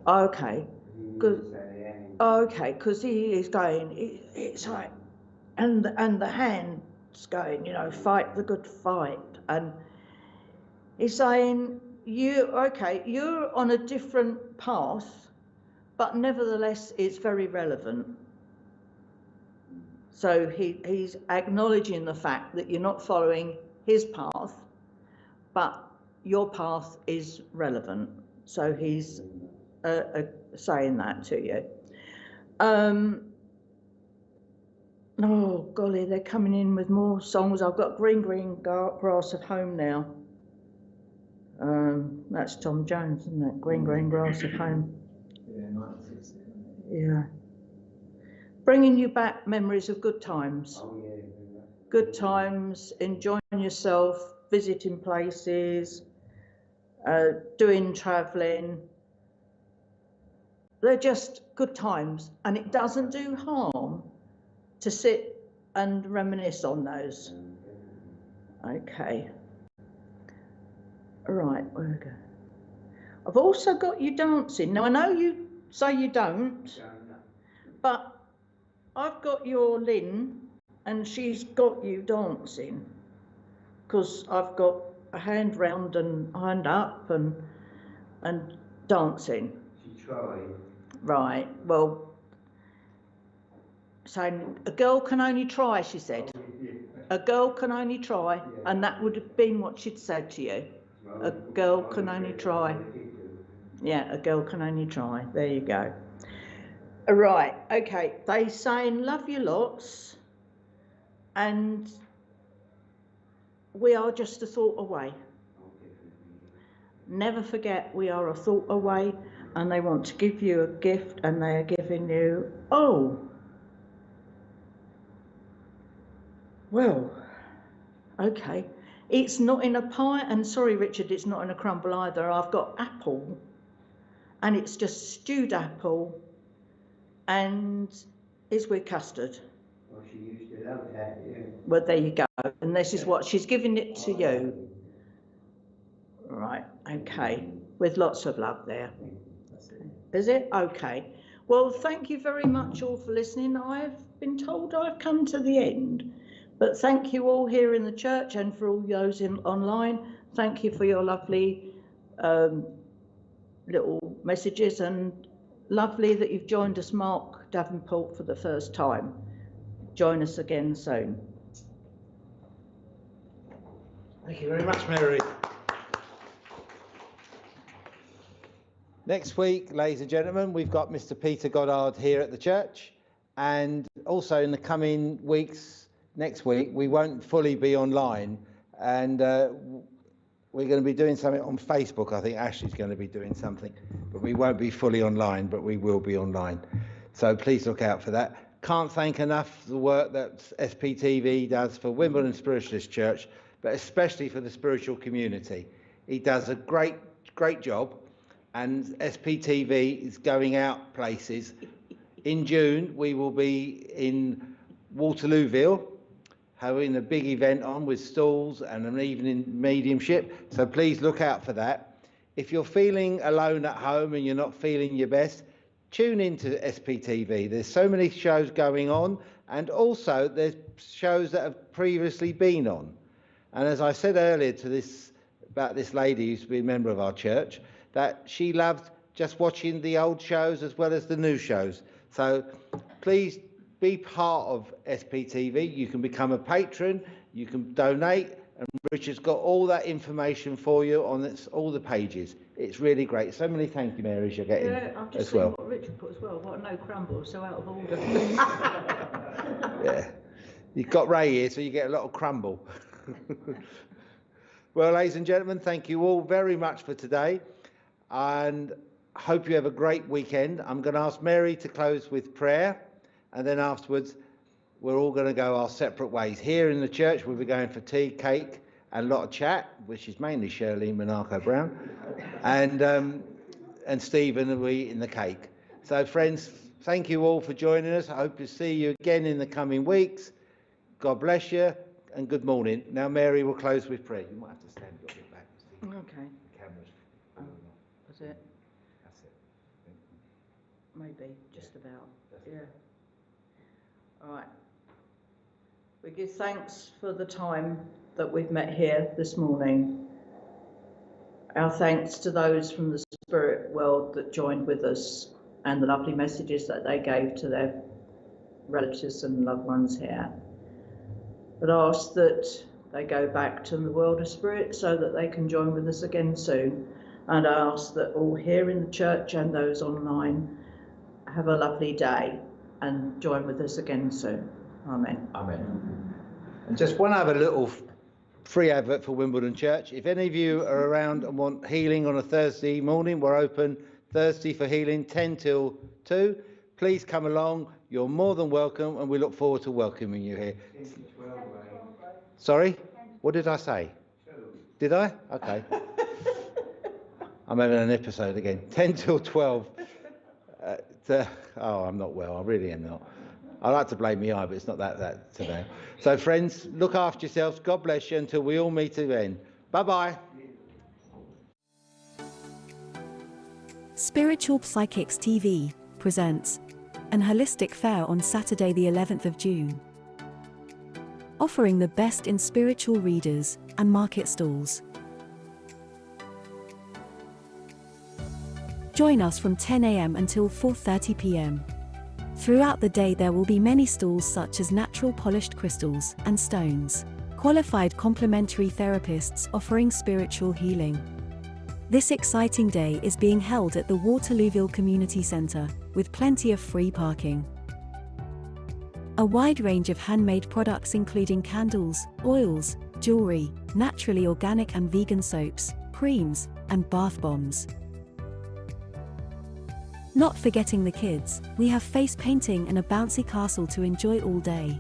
Okay, good. Okay, because he is going, it's like, and the hand's going, you know, fight the good fight. And he's saying, you're on a different path, but nevertheless, it's very relevant. So he's acknowledging the fact that you're not following his path, but your path is relevant. So he's saying that to you. Oh, golly, they're coming in with more songs. I've got Green Grass at Home now. That's Tom Jones, isn't it? Green Grass at Home. Yeah. Bringing you back memories of good times. Oh, yeah. Good times, enjoying yourself, visiting places, doing travelling. They're just good times, and it doesn't do harm to sit and reminisce on those. Okay. Right, where we go? I've also got you dancing. Now, I know you say you don't, but I've got your Lynn, and she's got you dancing, because I've got a hand round and hand up and dancing. She tried. Right, well, saying a girl can only try, she said. A girl can only try, and that would have been what she'd said to you. A girl can only try. Yeah, a girl can only try. There you go. Right, okay. They saying love you lots, and we are just a thought away. Never forget we are a thought away, and they want to give you a gift, and they are giving you, oh, well, okay. It's not in a pie, and sorry, Richard, it's not in a crumble either. I've got apple, and it's just stewed apple, and it's with custard. Well, she used to love that, yeah. Well, there you go. And this is what she's giving it to you. Right, okay. With lots of love there. Is it? Okay. Well, thank you very much all for listening. I've been told I've come to the end. But thank you all here in the church, and for all those online. Thank you for your lovely little messages, and lovely that you've joined us, Mark Davenport, for the first time. Join us again soon. Thank you very much, Mary. Next week, ladies and gentlemen, we've got Mr. Peter Goddard here at the church, and also in the coming weeks, next week, we won't fully be online, and we're going to be doing something on Facebook. I think Ashley's going to be doing something, but we won't be fully online, but we will be online. So please look out for that. Can't thank enough the work that SPTV does for Wimbledon Spiritualist Church, but especially for the spiritual community. He does a great job, and SPTV is going out places. In June, we will be in Waterlooville, having a big event on with stalls and an evening mediumship, so please look out for that. If you're feeling alone at home and you're not feeling your best, tune into SPTV. There's so many shows going on, and also there's shows that have previously been on. And as I said earlier about this lady who's been a member of our church, that she loved just watching the old shows as well as the new shows. So please be part of SPTV. You can become a patron, you can donate, and Richard's got all that information for you on all the pages. It's really great. So many thank you, Marys, you're getting I've just as seen well. what Richard put as well. What, no crumble, so out of order. Yeah, you've got Ray here, so you get a lot of crumble. Well, ladies and gentlemen, thank you all very much for today, and I hope you have a great weekend. I'm going to ask Mary to close with prayer, and then afterwards we're all going to go our separate ways. Here in the church we'll be going for tea, cake and a lot of chat, which is mainly Shirley Monaco Brown, and Stephen will be eating the cake. So friends, thank you all for joining us. I hope to see you again in the coming weeks. God bless you and good morning. Now Mary will close with prayer. You might have to stand a bit back. Okay. The camera's That's it. That's it. Maybe, just about. Yeah. All right. We give thanks for the time that we've met here this morning. Our thanks to those from the spirit world that joined with us and the lovely messages that they gave to their relatives and loved ones here. But ask that they go back to the world of spirit so that they can join with us again soon. And I ask that all here in the church and those online have a lovely day and join with us again soon. Amen. Amen. And just one other little free advert for Wimbledon Church. If any of you are around and want healing on a Thursday morning, we're open Thursday for healing 10 till 2. Please come along. You're more than welcome, and we look forward to welcoming you here. Sorry? What did I say? 2. Did I? Okay. I'm having an episode again. 10 till 12. I'm not well. I really am not. I like to blame the eye, but it's not that today. So friends, look after yourselves. God bless you until we all meet again. Bye-bye. Spiritual Psychics TV presents an holistic fair on Saturday the 11th of June. Offering the best in spiritual readers and market stalls. Join us from 10 a.m. until 4:30 p.m. Throughout the day there will be many stalls such as natural polished crystals and stones, qualified complementary therapists offering spiritual healing. This exciting day is being held at the Waterlooville Community Centre, with plenty of free parking. A wide range of handmade products including candles, oils, jewellery, naturally organic and vegan soaps, creams, and bath bombs. Not forgetting the kids, we have face painting and a bouncy castle to enjoy all day.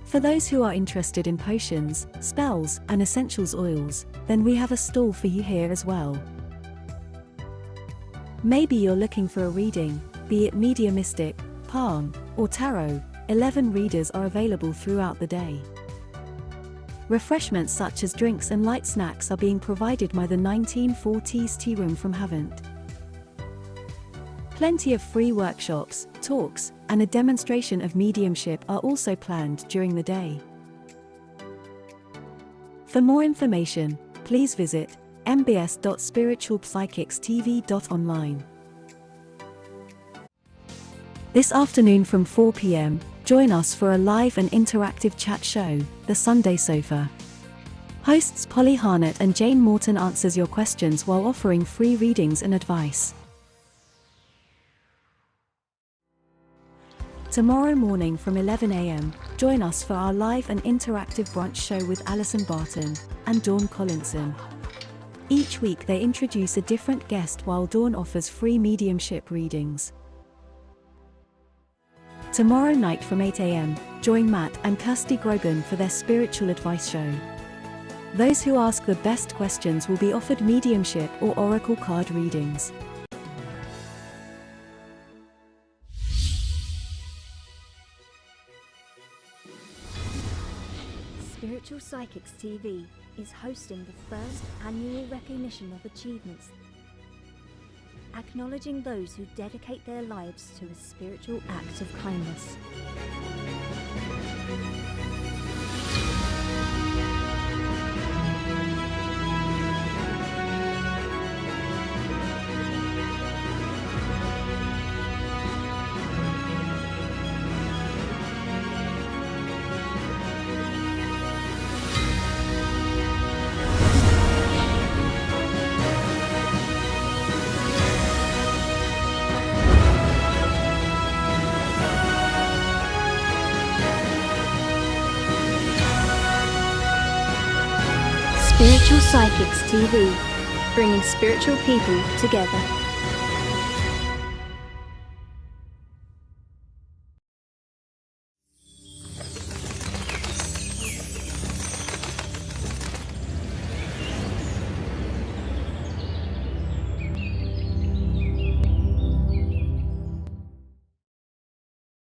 For those who are interested in potions, spells, and essentials oils, then we have a stall for you here as well. Maybe you're looking for a reading, be it mediumistic, palm, or tarot. 11 readers are available throughout the day. Refreshments such as drinks and light snacks are being provided by the 1940s tea room from Advert. Plenty of free workshops, talks, and a demonstration of mediumship are also planned during the day. For more information, please visit mbs.spiritualpsychicstv.online. This afternoon from 4 p.m, join us for a live and interactive chat show, The Sunday Sofa. Hosts Polly Harnett and Jane Morton answers your questions while offering free readings and advice. Tomorrow morning from 11 a.m, Join us for our live and interactive brunch show with Alison Barton and Dawn Collinson. Each week they introduce a different guest while Dawn offers free mediumship readings. Tomorrow night from 8 a.m, join Matt and Kirsty Grogan for their spiritual advice show. Those who ask the best questions will be offered mediumship or oracle card readings. Spiritual Psychics TV is hosting the first annual recognition of achievements, acknowledging those who dedicate their lives to a spiritual act of kindness. Spiritual Psychics TV, bringing spiritual people together.